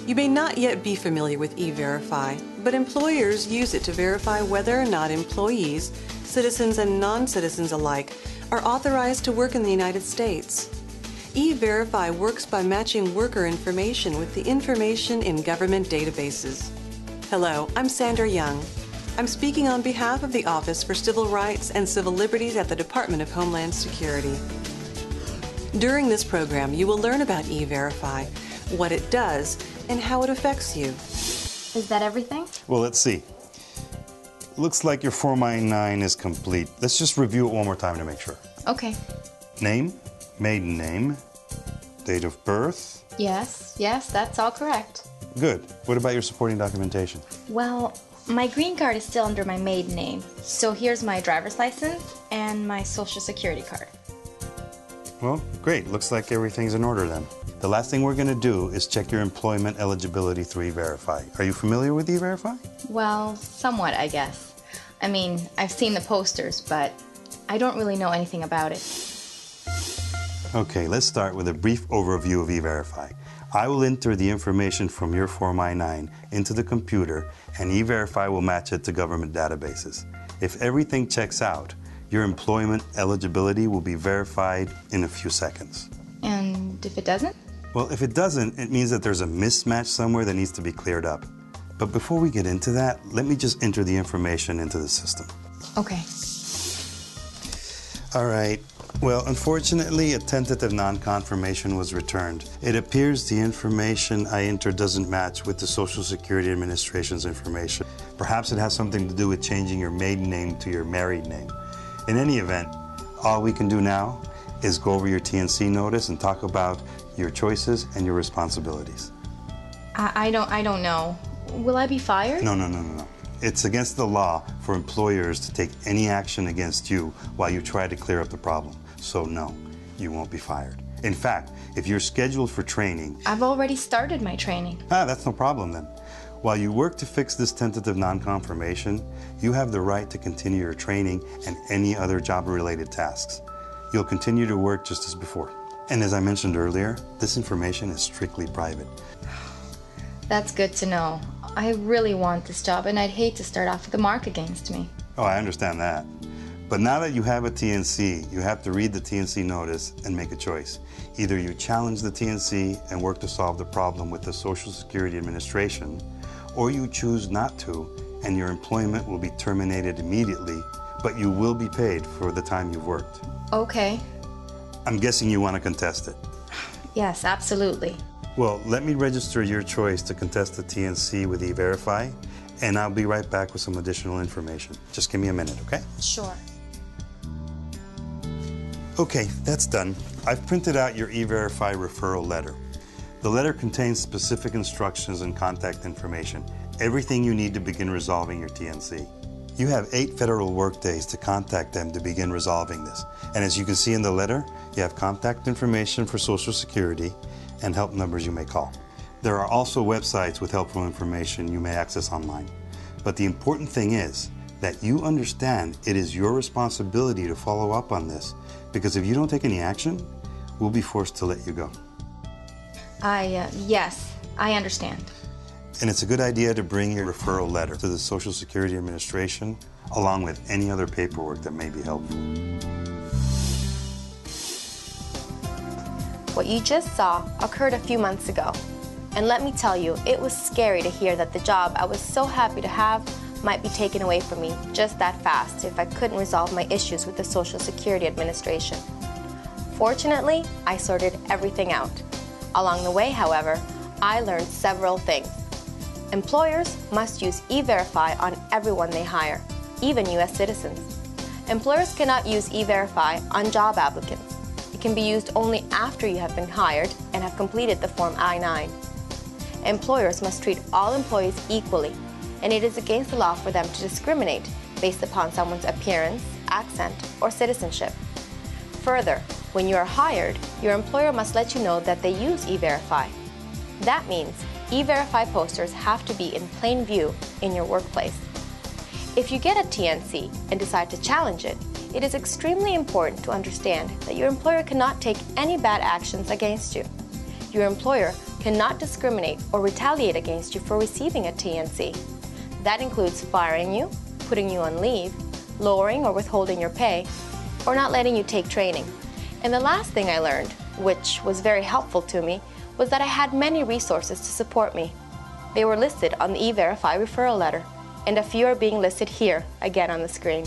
You may not yet be familiar with E-Verify, but employers use it to verify whether or not employees, citizens and non-citizens alike, are authorized to work in the United States. E-Verify works by matching worker information with the information in government databases. Hello, I'm Sandra Young. I'm speaking on behalf of the Office for Civil Rights and Civil Liberties at the Department of Homeland Security. During this program, you will learn about E-Verify, what it does, and how it affects you. Is that everything? Well, let's see. Looks like your Form I-9 is complete. Let's just review it one more time to make sure. Okay. Name, maiden name, date of birth. Yes, that's all correct. Good. What about your supporting documentation? Well, my green card is still under my maiden name, so here's my driver's license and my social security card. Well, great. Looks like everything's in order then. The last thing we're going to do is check your employment eligibility through E-Verify. Are you familiar with E-Verify? Well, somewhat, I guess. I mean, I've seen the posters, but I don't really know anything about it. Okay, let's start with a brief overview of E-Verify. I will enter the information from your Form I-9 into the computer, and E-Verify will match it to government databases. If everything checks out, your employment eligibility will be verified in a few seconds. And if it doesn't? Well, if it doesn't, it means that there's a mismatch somewhere that needs to be cleared up. But before we get into that, let me just enter the information into the system. Okay. All right. Well, unfortunately, a tentative non-confirmation was returned. It appears the information I entered doesn't match with the Social Security Administration's information. Perhaps it has something to do with changing your maiden name to your married name. In any event, all we can do now is go over your TNC notice and talk about your choices and your responsibilities. I don't know. Will I be fired? No. It's against the law for employers to take any action against you while you try to clear up the problem. So no, you won't be fired. In fact, if you're scheduled for training... I've already started my training. That's no problem then. While you work to fix this tentative non-confirmation, you have the right to continue your training and any other job-related tasks. You'll continue to work just as before. And as I mentioned earlier, this information is strictly private. That's good to know. I really want this job, and I'd hate to start off with a mark against me. Oh, I understand that. But now that you have a TNC, you have to read the TNC notice and make a choice. Either you challenge the TNC and work to solve the problem with the Social Security Administration, or you choose not to, and your employment will be terminated immediately, but you will be paid for the time you've worked. Okay. I'm guessing you want to contest it. Yes, absolutely. Well, let me register your choice to contest the TNC with E-Verify, and I'll be right back with some additional information. Just give me a minute, okay? Sure. Okay, that's done. I've printed out your E-Verify referral letter. The letter contains specific instructions and contact information, everything you need to begin resolving your TNC. You have 8 federal workdays to contact them to begin resolving this. And as you can see in the letter, you have contact information for Social Security and help numbers you may call. There are also websites with helpful information you may access online. But the important thing is that you understand it is your responsibility to follow up on this, because if you don't take any action, we'll be forced to let you go. Yes, I understand. And it's a good idea to bring your referral letter to the Social Security Administration, along with any other paperwork that may be helpful. What you just saw occurred a few months ago. And let me tell you, it was scary to hear that the job I was so happy to have might be taken away from me just that fast if I couldn't resolve my issues with the Social Security Administration. Fortunately, I sorted everything out. Along the way, however, I learned several things. Employers must use E-Verify on everyone they hire, even U.S. citizens. Employers cannot use E-Verify on job applicants. It can be used only after you have been hired and have completed the Form I-9. Employers must treat all employees equally, and it is against the law for them to discriminate based upon someone's appearance, accent, or citizenship. Further, when you are hired, your employer must let you know that they use E-Verify. That means E-Verify posters have to be in plain view in your workplace. If you get a TNC and decide to challenge it, it is extremely important to understand that your employer cannot take any bad actions against you. Your employer cannot discriminate or retaliate against you for receiving a TNC. That includes firing you, putting you on leave, lowering or withholding your pay, or not letting you take training. And the last thing I learned, which was very helpful to me, was that I had many resources to support me. They were listed on the E-Verify referral letter, and a few are being listed here, again on the screen.